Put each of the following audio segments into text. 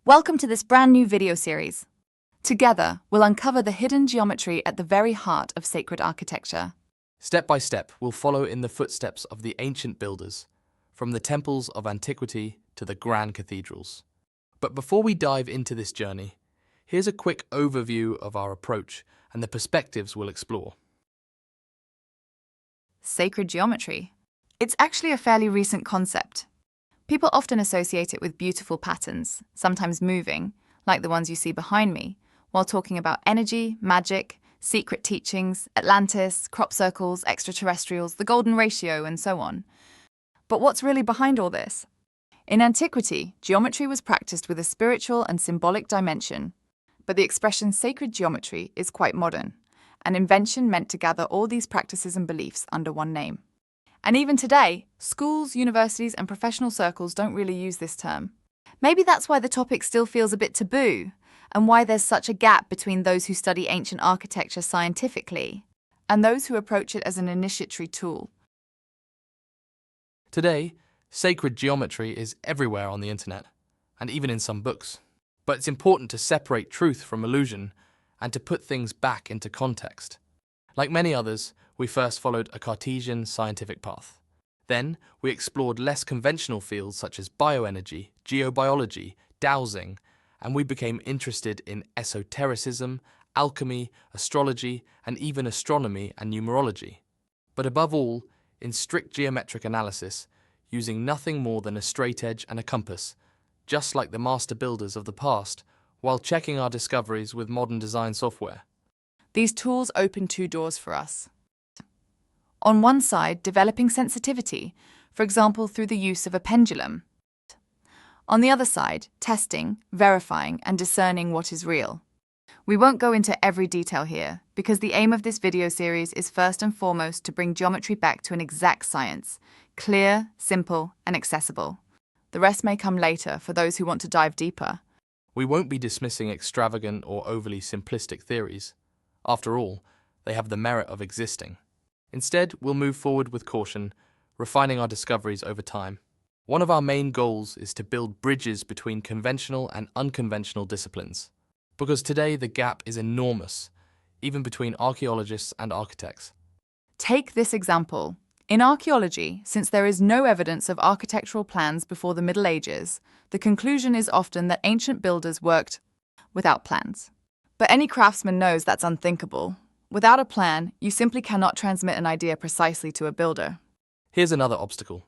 Welcome to this brand new video series. Together, we'll uncover the hidden geometry at the very heart of sacred architecture. Step by step, we'll follow in the footsteps of the ancient builders, from the temples of antiquity to the grand cathedrals. But before we dive into this journey, here's a quick overview of our approach and the perspectives we'll explore. Sacred geometry. It's actually a fairly recent concept. People often associate it with beautiful patterns, sometimes moving, like the ones you see behind me, while talking about energy, magic, secret teachings, Atlantis, crop circles, extraterrestrials, the golden ratio, and so on. But what's really behind all this? In antiquity, geometry was practiced with a spiritual and symbolic dimension, but the expression sacred geometry is quite modern, an invention meant to gather all these practices and beliefs under one name. And even today, schools, universities, and professional circles don't really use this term. Maybe that's why the topic still feels a bit taboo, and why there's such a gap between those who study ancient architecture scientifically and those who approach it as an initiatory tool. Today, sacred geometry is everywhere on the internet, and even in some books. But it's important to separate truth from illusion and to put things back into context. Like many others, we first followed a Cartesian scientific path. Then, we explored less conventional fields such as bioenergy, geobiology, dowsing, and we became interested in esotericism, alchemy, astrology, and even astronomy and numerology. But above all, in strict geometric analysis, using nothing more than a straight edge and a compass, just like the master builders of the past, while checking our discoveries with modern design software. These tools open two doors for us. On one side, developing sensitivity, for example through the use of a pendulum. On the other side, testing, verifying, and discerning what is real. We won't go into every detail here, because the aim of this video series is first and foremost to bring geometry back to an exact science, clear, simple, and accessible. The rest may come later for those who want to dive deeper. We won't be dismissing extravagant or overly simplistic theories. After all, they have the merit of existing. Instead, we'll move forward with caution, refining our discoveries over time. One of our main goals is to build bridges between conventional and unconventional disciplines, because today the gap is enormous, even between archaeologists and architects. Take this example. In archaeology, since there is no evidence of architectural plans before the Middle Ages, the conclusion is often that ancient builders worked without plans. But any craftsman knows that's unthinkable. Without a plan, you simply cannot transmit an idea precisely to a builder. Here's another obstacle.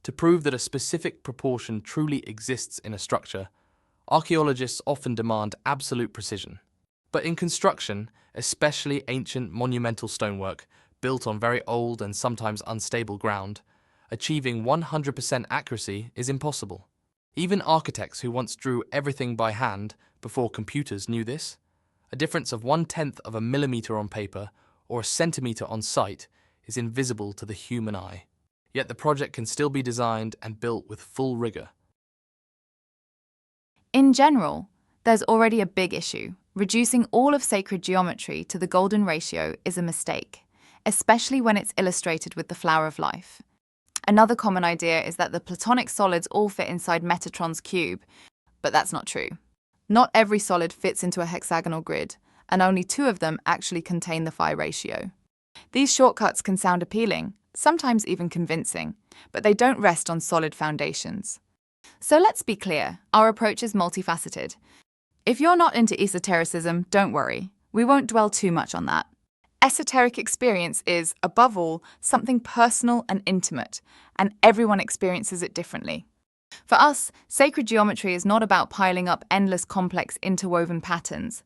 To prove that a specific proportion truly exists in a structure, archaeologists often demand absolute precision. But in construction, especially ancient monumental stonework, built on very old and sometimes unstable ground, achieving 100% accuracy is impossible. Even architects who once drew everything by hand before computers knew this. A difference of 1/10 of a millimeter on paper or a centimeter on site is invisible to the human eye. Yet the project can still be designed and built with full rigor. In general, there's already a big issue. Reducing all of sacred geometry to the golden ratio is a mistake, especially when it's illustrated with the flower of life. Another common idea is that the Platonic solids all fit inside Metatron's cube, but that's not true. Not every solid fits into a hexagonal grid, and only 2 of them actually contain the phi ratio. These shortcuts can sound appealing, sometimes even convincing, but they don't rest on solid foundations. So let's be clear, our approach is multifaceted. If you're not into esotericism, don't worry. We won't dwell too much on that. Esoteric experience is, above all, something personal and intimate, and everyone experiences it differently. For us, sacred geometry is not about piling up endless complex interwoven patterns.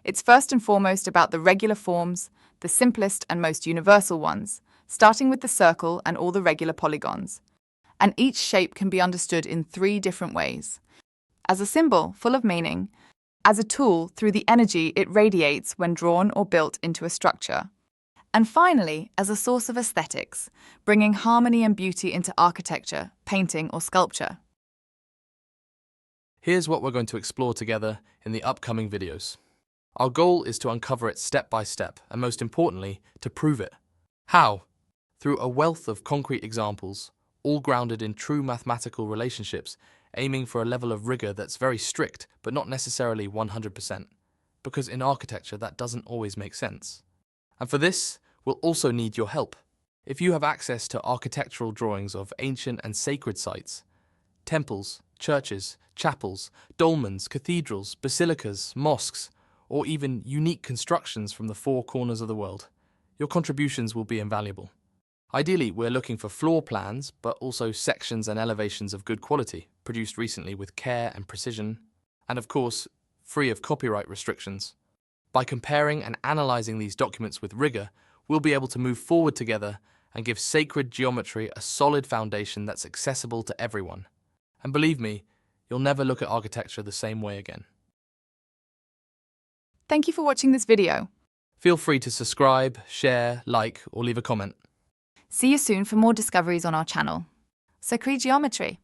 It's first and foremost about the regular forms, the simplest and most universal ones, starting with the circle and all the regular polygons. And each shape can be understood in 3 different ways. As a symbol, full of meaning; as a tool, through the energy it radiates when drawn or built into a structure; and finally, as a source of aesthetics, bringing harmony and beauty into architecture, painting, or sculpture. Here's what we're going to explore together in the upcoming videos. Our goal is to uncover it step by step, and most importantly, to prove it. How? Through a wealth of concrete examples, all grounded in true mathematical relationships aiming for a level of rigor that's very strict, but not necessarily 100%, because in architecture that doesn't always make sense. And for this, we'll also need your help. If you have access to architectural drawings of ancient and sacred sites, temples, churches, chapels, dolmens, cathedrals, basilicas, mosques, or even unique constructions from the four corners of the world, your contributions will be invaluable. Ideally, we're looking for floor plans, but also sections and elevations of good quality, produced recently with care and precision, and of course, free of copyright restrictions. By comparing and analysing these documents with rigour, we'll be able to move forward together and give sacred geometry a solid foundation that's accessible to everyone. And believe me, you'll never look at architecture the same way again. Thank you for watching this video. Feel free to subscribe, share, like, or leave a comment. See you soon for more discoveries on our channel. Sacred Geometry.